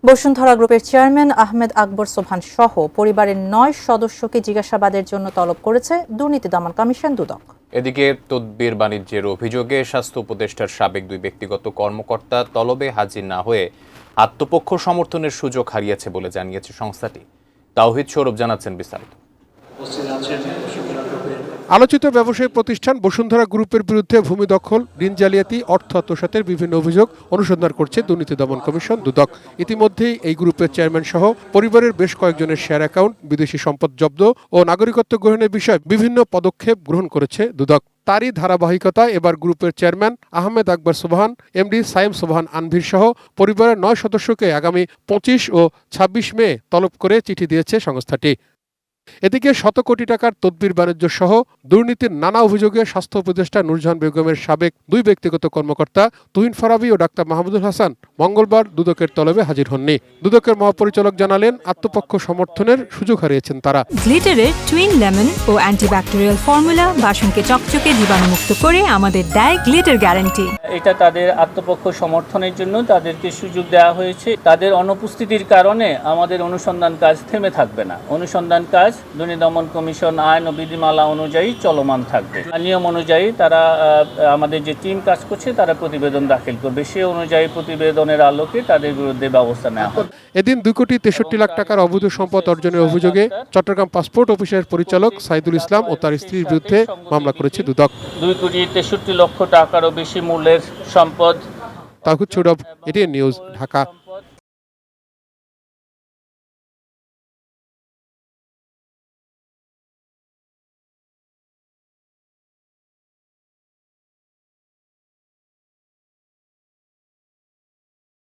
বসুন্ধরা গ্রুপের চেয়ারম্যান আহমেদ আকবর সোবহান সহ পরিবারের ৯ সদস্যকে জিজ্ঞাসাবাদের জন্য তলব করেছে দুর্নীতি দমন কমিশন দুদক। এদিকে তদবির বাণিজ্যের অভিযোগে স্বাস্থ্য উপদেষ্টার সাবেক দুই ব্যক্তিগত কর্মকর্তা তলবে হাজির না হয়ে আত্মপক্ষ সমর্থনের সুযোগ হারিয়েছে বলে জানিয়েছে সংস্থাটি। তাওহিদ সৌরভ জানাচ্ছেন বিস্তারিত। আলোচিত ব্যবসায়িক প্রতিষ্ঠান বসুন্ধরা গ্রুপের বিরুদ্ধে ভূমি দখল, ঋণ জালিয়াতি, অর্থ আত্মসাতের বিভিন্ন অভিযোগ অনুসন্ধান করছে দুর্নীতি দমন কমিশন দুদক। ইতিমধ্যেই এই গ্রুপের চেয়ারম্যান সহ পরিবারের বেশ কয়েকজনের শেয়ার অ্যাকাউন্ট, বিদেশি সম্পদ জব্দ ও নাগরিকত্ব গ্রহণের বিষয়ে বিভিন্ন পদক্ষেপ গ্রহণ করেছে দুদক। তারই ধারাবাহিকতায় এবার গ্রুপের চেয়ারম্যান আহমেদ আকবর সোবহান, এমডি সাইম সোবহান আনভীর সহ পরিবারের ৯ সদস্যকে আগামী ২৫ ও ২৬ মে তলব করে চিঠি দিয়েছে সংস্থাটি। এদিকে শত কোটি টাকার তদবির বাণিজ্য সহ দুর্নীতির নানা অভিযোগে স্বাস্থ্য উপদেষ্টা নূরজাহান বেগমের সাবেক দুই ব্যক্তিগত কর্মকর্তা তুহিন ফারাবী ও ডাক্তার মাহমুদুল হাসান মঙ্গলবার দুদকের তলবে হাজির হননি। দুদকের মহাপরিচালক জানালেন, আত্মপক্ষ সমর্থনের সুযোগ হারিয়েছেন তারা। গ্লিটারের টুইন লেমন ও অ্যান্টিব্যাকটেরিয়াল ফর্মুলা বাসনকে চকচকে জীবাণুমুক্ত করে আমাদের দেয় গ্লিটার গ্যারান্টি। এটা তাদের আত্মপক্ষ সমর্থনের জন্য তাদেরকে সুযোগ দেওয়া হয়েছে। তাদের অনুপস্থিতির কারণে আমাদের অনুসন্ধান কাজ থেমে থাকবে না। অনুসন্ধান কাজ দুর্নীতি দমন কমিশন আইন ও বিধিমালা অনুযায়ী চলমান থাকবে। নিয়ম অনুযায়ী তারা আমাদের যে টিম কাজ করছে তারা প্রতিবেদন দাখিল করবে। সে অনুযায়ী প্রতিবেদনের আলোকে তাদের বিরুদ্ধে ব্যবস্থা নেওয়া হবে। এদিন ২,৬৩,০০,০০০ টাকার অবৈধ সম্পদ অর্জনের অভিযোগে চট্টগ্রাম পাসপোর্ট অফিসের পরিচালক সাইদুল ইসলাম ও তার স্ত্রীর বিরুদ্ধে মামলা করেছে দুদক। ২,৬৩,০০,০০০ টাকারও বেশি মূল্যের সম্পদ। তাওহিদ সৌরভ, এটিএন নিউজ, ঢাকা।